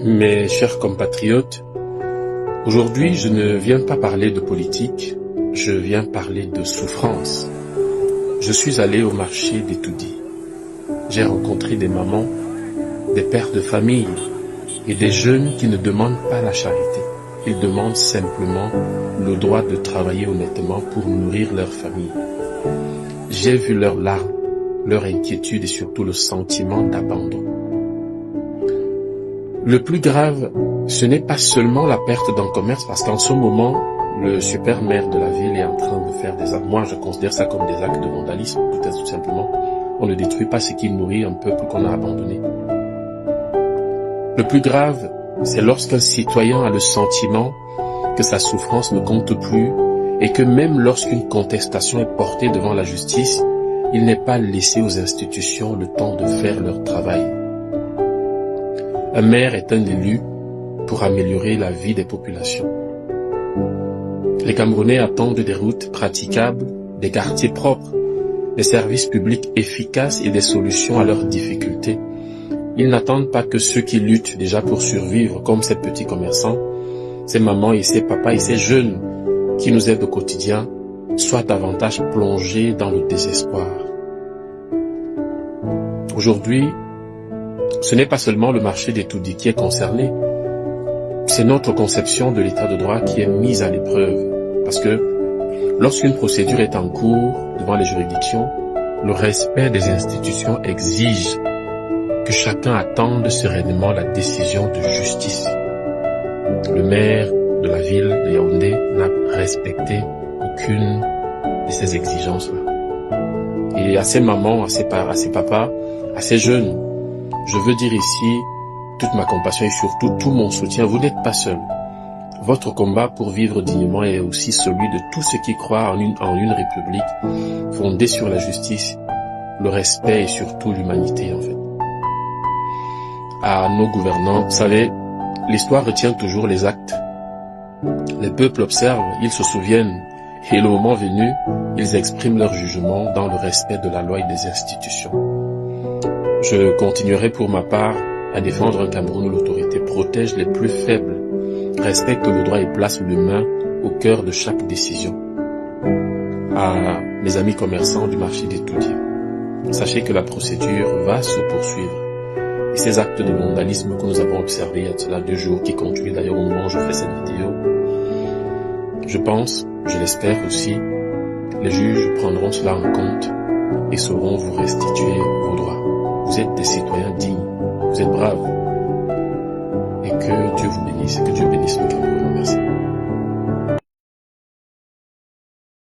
Mes chers compatriotes, aujourd'hui je ne viens pas parler de politique, je viens parler de souffrance. Je suis allé au marché d'Etoudi. J'ai rencontré des mamans, des pères de famille et des jeunes qui ne demandent pas la charité. Ils demandent simplement le droit de travailler honnêtement pour nourrir leur famille. J'ai vu leurs larmes, leur inquiétude et surtout le sentiment d'abandon. Le plus grave, ce n'est pas seulement la perte d'un commerce, parce qu'en ce moment, le super maire de la ville est en train de faire des actes. Moi, je considère ça comme des actes de vandalisme, peut-être tout simplement. On ne détruit pas ce qui nourrit un peuple qu'on a abandonné. Le plus grave, c'est lorsqu'un citoyen a le sentiment que sa souffrance ne compte plus et que même lorsqu'une contestation est portée devant la justice, il n'est pas laissé aux institutions le temps de faire leur travail. Un maire est un élu pour améliorer la vie des populations. Les Camerounais attendent des routes praticables, des quartiers propres, des services publics efficaces et des solutions à leurs difficultés. Ils n'attendent pas que ceux qui luttent déjà pour survivre, comme ces petits commerçants, ces mamans et ces papas et ces jeunes qui nous aident au quotidien, soient davantage plongés dans le désespoir. Aujourd'hui, ce n'est pas seulement le marché d'Etoudi qui est concerné, c'est notre conception de l'état de droit qui est mise à l'épreuve. Parce que lorsqu'une procédure est en cours devant les juridictions, le respect des institutions exige que chacun attende sereinement la décision de justice. Le maire de la ville de Yaoundé n'a respecté aucune de ces exigences-là. Et à ces mamans, à ces papas, à ces jeunes, je veux dire ici toute ma compassion et surtout tout mon soutien. Vous n'êtes pas seuls. Votre combat pour vivre dignement est aussi celui de tous ceux qui croient en une république fondée sur la justice, le respect et surtout l'humanité en fait. À nos gouvernants, vous savez, l'histoire retient toujours les actes. Les peuples observent, ils se souviennent et le moment venu, ils expriment leur jugement dans le respect de la loi et des institutions. Je continuerai pour ma part à défendre un Cameroun où l'autorité protège les plus faibles, respecte le droit et place l'humain au cœur de chaque décision. À mes amis commerçants du marché d'Etoudi, sachez que la procédure va se poursuivre. Et ces actes de vandalisme que nous avons observés il y a cela 2 jours, qui continuent d'ailleurs au moment où je fais cette vidéo, je pense, je l'espère aussi, les juges prendront cela en compte et sauront vous restituer vos droits. Vous êtes des citoyens dignes, vous êtes braves. Et que Dieu vous bénisse, et que Dieu bénisse le Cameroun. Merci.